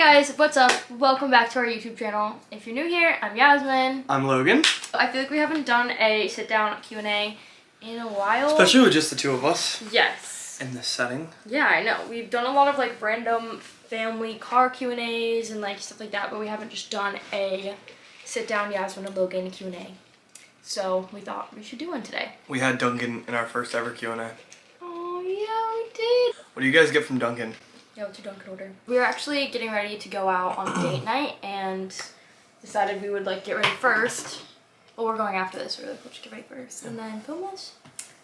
guys, what's up? Welcome back to our YouTube channel. If you're new here, I'm Yasmin. I'm Logan. I feel like we haven't done a sit-down Q&A in a while. Especially with just the two of us. Yes. In this setting. Yeah, I know. We've done a lot of like random family car Q&As and like stuff like that, but we haven't just done a sit-down Yasmin and Logan Q&A. So we thought we should do one today. We had Duncan in our first ever Q&A. Oh yeah, we did. What do you guys get from Duncan? Yeah, what's your Dunkin' order? We were actually getting ready to go out on date night and decided we would like get ready first. Well, we're going after this, so we're like, let's get ready first and then film this.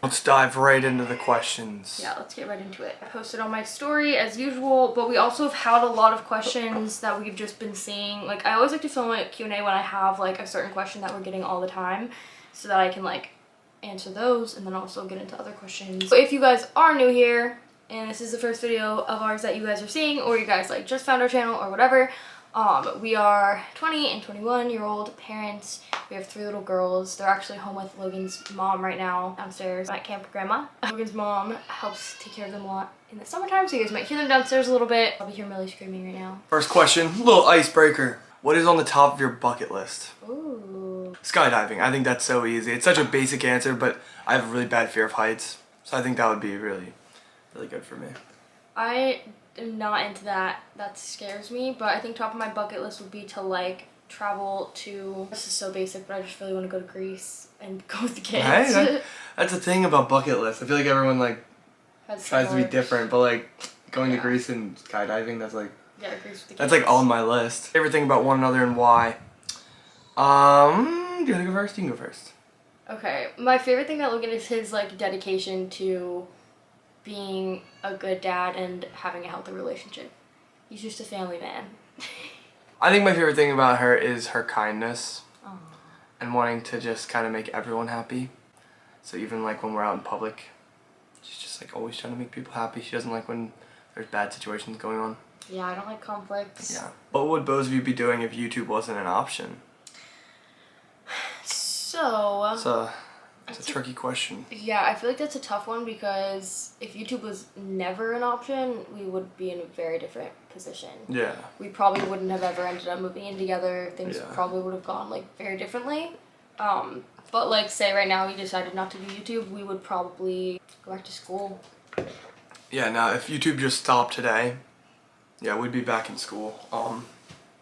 Let's dive right into the questions. Yeah, let's get right into it. I posted on my story as usual, but we also have had a lot of questions that we've just been seeing. Like, I always like to film a Q&A when I have like a certain question that we're getting all the time so that I can like answer those and then also get into other questions. So if you guys are new here, and this is the first video of ours that you guys are seeing, or you guys like just found our channel or whatever, we are 20 and 21-year-old parents. We have 3 little girls. They're actually home with Logan's mom right now downstairs at Camp Grandma. Logan's mom helps take care of them a lot in the summertime, so you guys might hear them downstairs a little bit. I'll be hearing Millie screaming right now. First question, little icebreaker. What is on the top of your bucket list? Ooh. Skydiving. I think that's so easy. It's such a basic answer, but I have a really bad fear of heights, so I think that would be really good for me. I am not into that. That scares me, but I think top of my bucket list would be to like travel to, this is so basic, but I just really want to go to Greece and go with the kids. Right? That's the thing about bucket lists. I feel like everyone like tries to be different, but like going to Greece and skydiving, that's like, yeah, Greece with the kids. That's like on my list. Favorite thing about one another and why? Do you want to go first? You can go first. Okay, my favorite thing that Logan is his like dedication to being a good dad and having a healthy relationship. He's just a family man. I think my favorite thing about her is her kindness and wanting to just kind of make everyone happy. So even like when we're out in public, she's just like always trying to make people happy. She doesn't like when there's bad situations going on. Yeah, I don't like conflicts. Yeah. What would both of you be doing if YouTube wasn't an option? So it's a tricky question. Yeah, I feel like that's a tough one because if YouTube was never an option, we would be in a very different position. Yeah. We probably wouldn't have ever ended up moving in together. Things probably would have gone like very differently. But like say right now we decided not to do YouTube, we would probably go back to school. Yeah, now if YouTube just stopped today, yeah, we'd be back in school.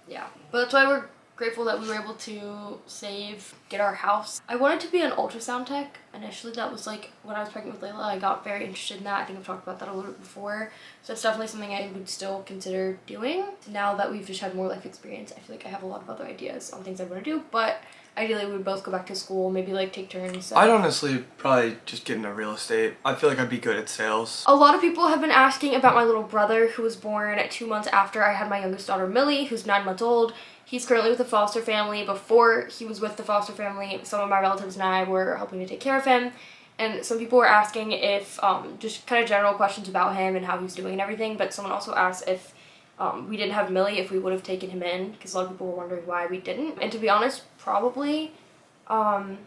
Yeah, but that's why we're grateful that we were able to save, get our house. I wanted to be an ultrasound tech initially. That was like when I was pregnant with Laela, I got very interested in that. I think I've talked about that a little bit before. So it's definitely something I would still consider doing. Now that we've just had more life experience, I feel like I have a lot of other ideas on things I want to do, but ideally we would both go back to school, maybe like take turns. I'd honestly probably just get into real estate. I feel like I'd be good at sales. A lot of people have been asking about my little brother who was born 2 months after I had my youngest daughter Millie, who's 9 months old. He's currently with a foster family. Before he was with the foster family, some of my relatives and I were helping to take care of him. And some people were asking if, just kind of general questions about him and how he's doing and everything. But someone also asked if we didn't have Millie, if we would have taken him in. Because a lot of people were wondering why we didn't. And to be honest, probably, I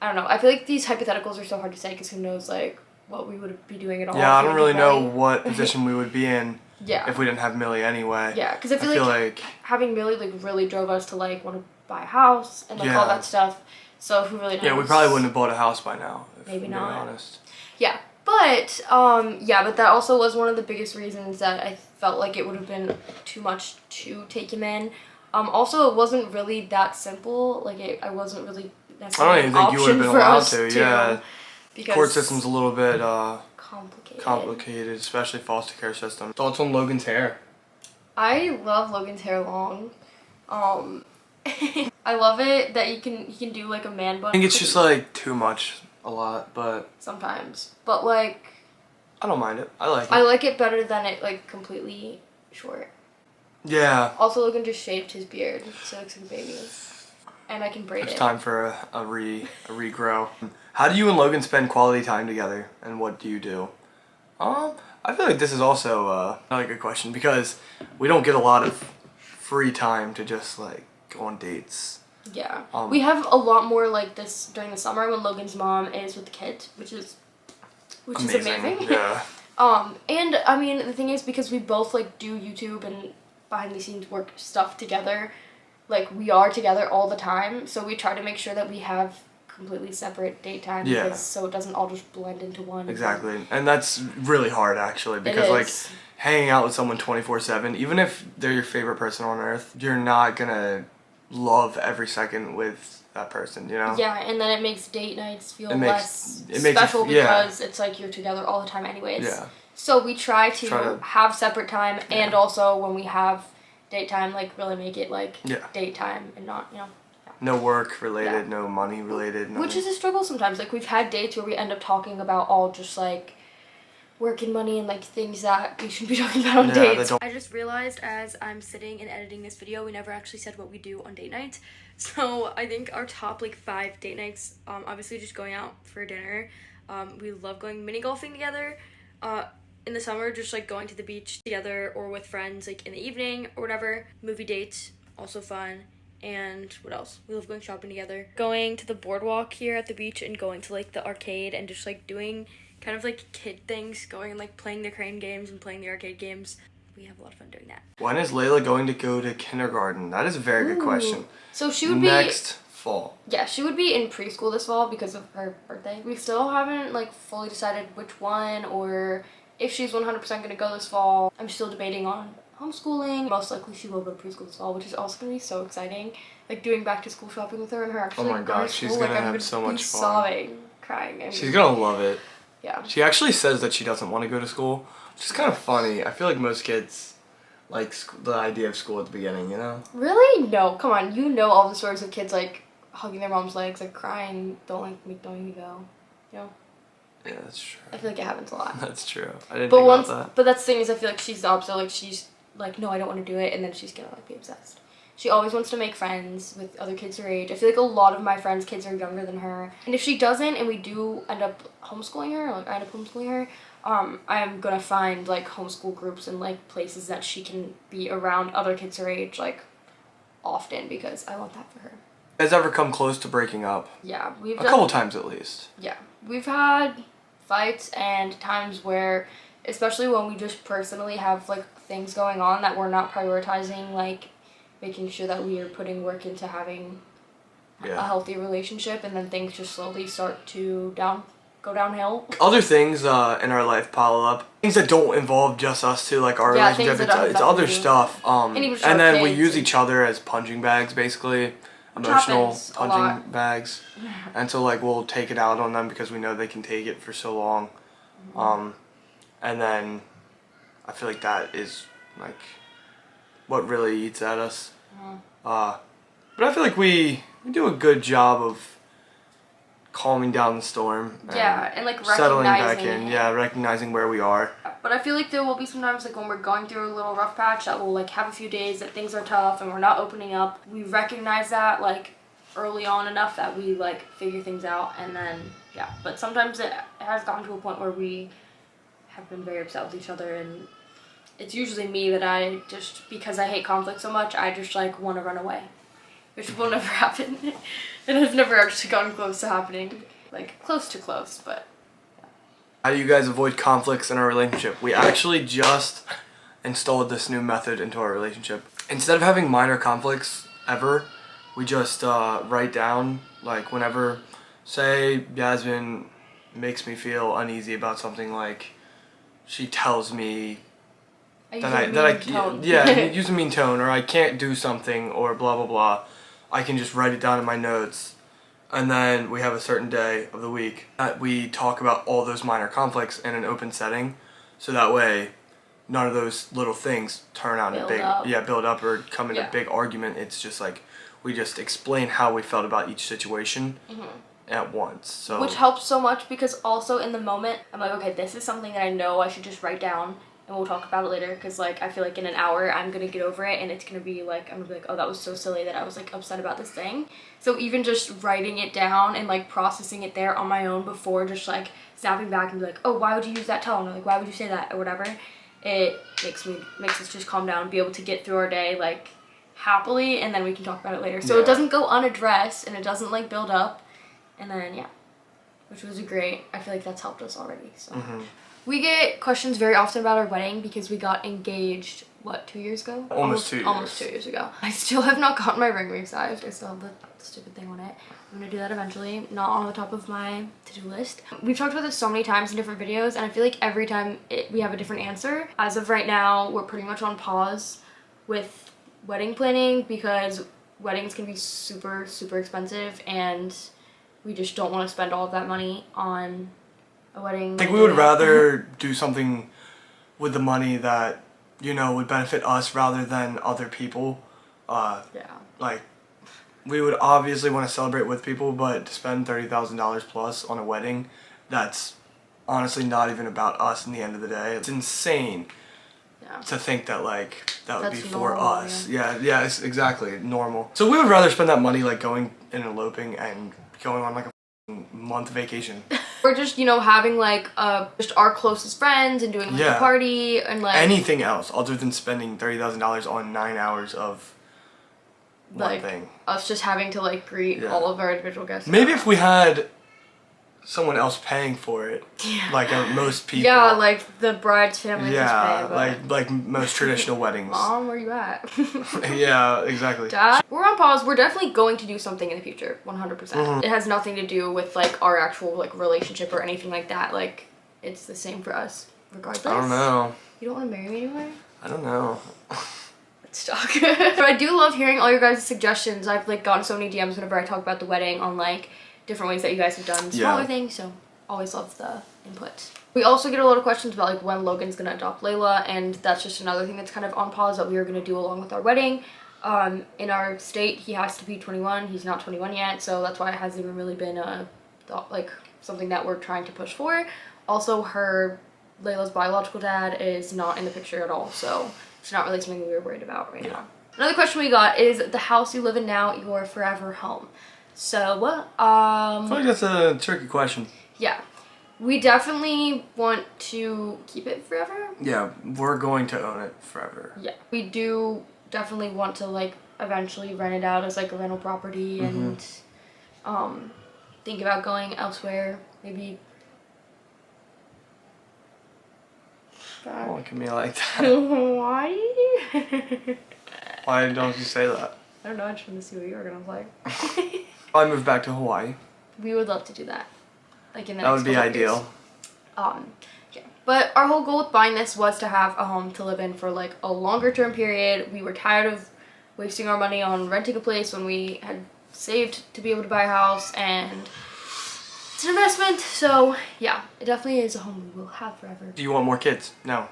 don't know. I feel like these hypotheticals are so hard to say because who knows, like, what we would be doing at all. Yeah, I don't really know what position we would be in. Yeah. If we didn't have Millie anyway. Yeah, because I feel like having Millie like really drove us to like want to buy a house and like all that stuff. So who really knows? Yeah, we probably wouldn't have bought a house by now. If Maybe not. To be honest. Yeah, but but that also was one of the biggest reasons that I felt like it would have been too much to take him in. Also, it wasn't really that simple. Like I wasn't really necessarily. I don't even think you would have been allowed to. Yeah. Because court system's a little bit complicated, especially foster care system. Thoughts on Logan's hair? I love Logan's hair long. I love it that he can do like a man bun. I think it's just like too much, a lot, but sometimes. But like, I don't mind it. I like it. I like it better than it like completely short. Yeah. Also, Logan just shaved his beard, so it looks like a baby. And I can braid it. It's time for a regrow. How do you and Logan spend quality time together, and what do you do? I feel like this is also a really good question because we don't get a lot of free time to just like go on dates. Yeah, we have a lot more like this during the summer when Logan's mom is with the kids, which is amazing. Yeah. And I mean the thing is because we both like do YouTube and behind the scenes work stuff together. Like, we are together all the time, so we try to make sure that we have completely separate date time, because so it doesn't all just blend into one. Exactly. And that's really hard, actually, because like hanging out with someone 24/7, even if they're your favorite person on earth, you're not gonna love every second with that person, you know? Yeah, and then it makes date nights feel less special because it's like you're together all the time anyways. Yeah. So we try to have separate time, and also when we have date time, like really make it like date time and not, you know. No work related, no money related. No. Which is a struggle sometimes. Like, we've had dates where we end up talking about all just like work and money and like things that we shouldn't be talking about on dates. I just realized as I'm sitting and editing this video, we never actually said what we do on date nights. So I think our top like 5 date nights, obviously just going out for dinner. We love going mini golfing together. In the summer, just like going to the beach together or with friends like in the evening or whatever. Movie dates, also fun. And what else? We love going shopping together. Going to the boardwalk here at the beach and going to like the arcade and just like doing kind of like kid things, going and like playing the crane games and playing the arcade games. We have a lot of fun doing that. When is Laela going to go to kindergarten? That is a very good question. So she would be next fall. Yeah, she would be in preschool this fall because of her birthday. We still haven't like fully decided which one or if she's 100% going to go this fall. I'm still debating on homeschooling. Most likely she will go to preschool this fall, which is also going to be so exciting. Like doing back to school shopping with her and her actually. Oh my gosh, she's going to have so much fun. Sobbing, crying. I mean, she's going to love it. Yeah. She actually says that she doesn't want to go to school, which is kind of funny. I feel like most kids like the idea of school at the beginning, you know? Really? No, come on. You know all the stories of kids like hugging their mom's legs, like crying, don't even go. You know? Yeah, that's true. I feel like it happens a lot. That's true. I didn't think about that. But that's the thing is I feel like she's the opposite. Like she's like, no, I don't want to do it, and then she's gonna like be obsessed. She always wants to make friends with other kids her age. I feel like a lot of my friends' kids are younger than her. And if she doesn't and we do end up homeschooling her, like I end up homeschooling her, I'm gonna find like homeschool groups and like places that she can be around other kids her age like often because I want that for her. Has ever come close to breaking up? Yeah, we've a couple times at least. Yeah, we've had fights and times where, especially when we just personally have like things going on that we're not prioritizing, like making sure that we are putting work into having a healthy relationship, and then things just slowly start to go downhill. Other things in our life pile up. Things that don't involve just us two, like our relationship. It's other stuff. And then we use each other as punching bags, basically. Emotional punching bags. And so like we'll take it out on them because we know they can take it for so long. And then I feel like that is like what really eats at us. But I feel like we do a good job of calming down the storm. And like settling back in. Yeah, recognizing where we are. But I feel like there will be sometimes like when we're going through a little rough patch that we'll like have a few days that things are tough and we're not opening up. We recognize that like early on enough that we like figure things out, and then but sometimes it has gotten to a point where we have been very upset with each other, and it's usually me that I just, because I hate conflict so much, I just like want to run away, which will never happen. It has never actually gotten close to happening, like close to close, but How do you guys avoid conflicts in our relationship? We actually just installed this new method into our relationship. Instead of having minor conflicts ever, we just write down, like whenever, say Yasmyn makes me feel uneasy about something, like she tells me use a mean tone, or I can't do something, or blah blah blah, I can just write it down in my notes, and then we have a certain day of the week that we talk about all those minor conflicts in an open setting, so that way none of those little things turn out in build up or come in a big argument. It's just like we just explain how we felt about each situation at once. So which helps so much, because also in the moment I'm like, okay, this is something that I know I should just write down and we'll talk about it later, because like I feel like in an hour I'm gonna get over it and it's gonna be like, I'm gonna be like, oh, that was so silly that I was like upset about this thing. So even just writing it down and like processing it there on my own before just like snapping back and be like, oh, why would you use that tone, or like why would you say that, or whatever, it makes us just calm down and be able to get through our day like happily, and then we can talk about it later. So it doesn't go unaddressed and it doesn't like build up, and then which was great. I feel like that's helped us already. So We get questions very often about our wedding because we got engaged, what, 2 years ago? Almost 2 years. Almost 2 years ago. I still have not gotten my ring resized. I still have the stupid thing on it. I'm gonna do that eventually. Not on the top of my to-do list. We've talked about this so many times in different videos, and I feel like every time we have a different answer. As of right now, we're pretty much on pause with wedding planning because weddings can be super, super expensive, and we just don't want to spend all of that money on a wedding. I think we would rather do something with the money that, you know, would benefit us rather than other people. Yeah. Like, we would obviously want to celebrate with people, but to spend $30,000 plus on a wedding, that's honestly not even about us in the end of the day. It's insane to think that, like, that would be for normal, us. Yeah, it's exactly normal. So we would rather spend that money, like, going and eloping and going on, like, a month vacation. Or just, you know, having like just our closest friends and doing like a party and like anything else other than spending $30,000 on 9 hours of one thing. Us just having to like greet all of our individual guests. Maybe if we had someone else paying for it, like most people. Yeah, like the bride's family. Yeah, just pay, like most traditional weddings. Mom, where you at? Yeah, exactly. Dad, we're on pause. We're definitely going to do something in the future, 100%. It has nothing to do with like our actual like relationship or anything like that. Like it's the same for us, regardless. I don't know. You don't want to marry me anymore? I don't know. Let's talk. But I do love hearing all your guys' suggestions. I've like gotten so many DMs whenever I talk about the wedding on like different ways that you guys have done smaller things, so always love the input. We also get a lot of questions about like when Logan's gonna adopt Laela, and that's just another thing that's kind of on pause that we are gonna do along with our wedding. In our state, he has to be 21. He's not 21 yet, so that's why it hasn't even really been like something that we're trying to push for. Also, Layla's biological dad is not in the picture at all, so it's not really something we were worried about right now. Another question we got is the house you live in now your forever home? So, I feel like that's a tricky question. Yeah. We definitely want to keep it forever. Yeah, we're going to own it forever. Yeah. We do definitely want to, like, eventually rent it out as, like, a rental property and think about going elsewhere. Maybe. Don't look at me like that. Why? Why don't you say that? I don't know, I just wanted to see what you were gonna play. I moved back to Hawaii. We would love to do that. Like in the that next would be ideal. Yeah. But our whole goal with buying this was to have a home to live in for like a longer term period. We were tired of wasting our money on renting a place when we had saved to be able to buy a house, and it's an investment. So yeah, it definitely is a home we will have forever. Do you want more kids? No.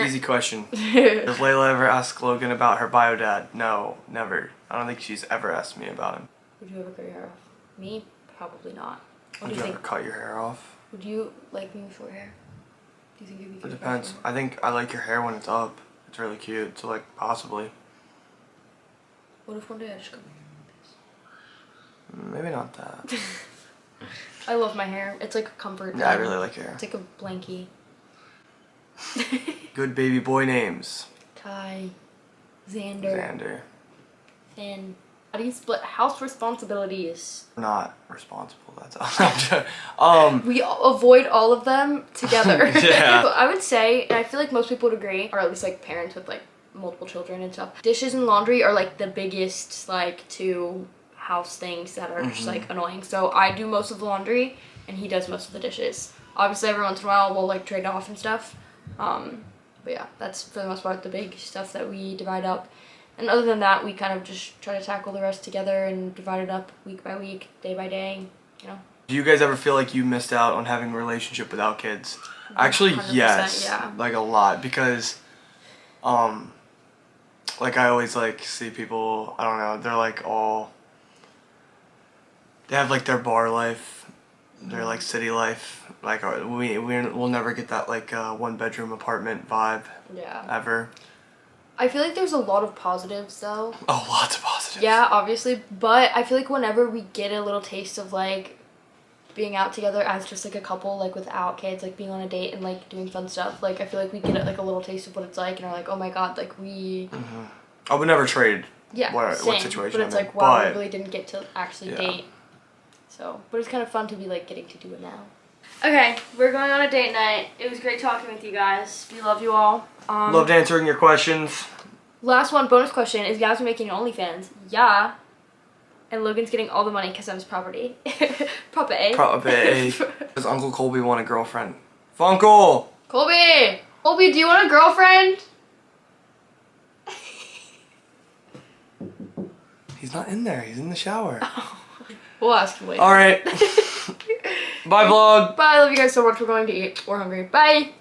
Easy question. Does Laela ever ask Logan about her bio dad? No, never. I don't think she's ever asked me about him. Would you ever cut your hair off? Me? Probably not. What Would do you you ever think? cut your hair off? Would you like me with short hair? Do you think you'd be cute? It depends. I think I like your hair when it's up. It's really cute. So like possibly. What if one day I just go? Maybe not that. I love my hair. It's like a comfort. Yeah, I really like your hair. It's like a blankie. Good baby boy names. Ty, Xander, Xander. Finn. How do you split house responsibilities? We're not responsible. That's all. We avoid all of them together. Yeah. So I would say, and I feel like most people would agree, or at least like parents with like multiple children and stuff, dishes and laundry are like the biggest like two house things that are just like annoying. So I do most of the laundry and he does most of the dishes. Obviously every once in a while we'll like trade off and stuff. But yeah, that's for the most part the big stuff that we divide up. And other than that, we kind of just try to tackle the rest together and divide it up week by week, day by day, you know. Do you guys ever feel like you missed out on having a relationship without kids? Actually, yes. Yeah. Like a lot, because like I always like see people, I don't know, they're like they have like their bar life, their like city life. Like we'll never get that like 1-bedroom apartment vibe. Yeah. Ever. I feel like there's a lot of positives though. Oh, lots of positives. Yeah, obviously, but I feel like whenever we get a little taste of like being out together as just like a couple, like without kids, like being on a date and like doing fun stuff, like I feel like we get like a little taste of what it's like and are like, oh my god, like we I would never trade what situation but it's I'm in, like wow, we really didn't get to actually date. So but it's kind of fun to be like getting to do it now. Okay, we're going on a date night. It was great talking with you guys. We love you all. Loved answering your questions. Last one, bonus question. Is Yasmyn making an OnlyFans? Yeah. And Logan's getting all the money because of his property. Property. Does Uncle Colby want a girlfriend? Funkle! Colby! Colby, do you want a girlfriend? He's not in there. He's in the shower. We'll ask him later. Alright. Bye, vlog. Bye. I love you guys so much. We're going to eat. We're hungry. Bye.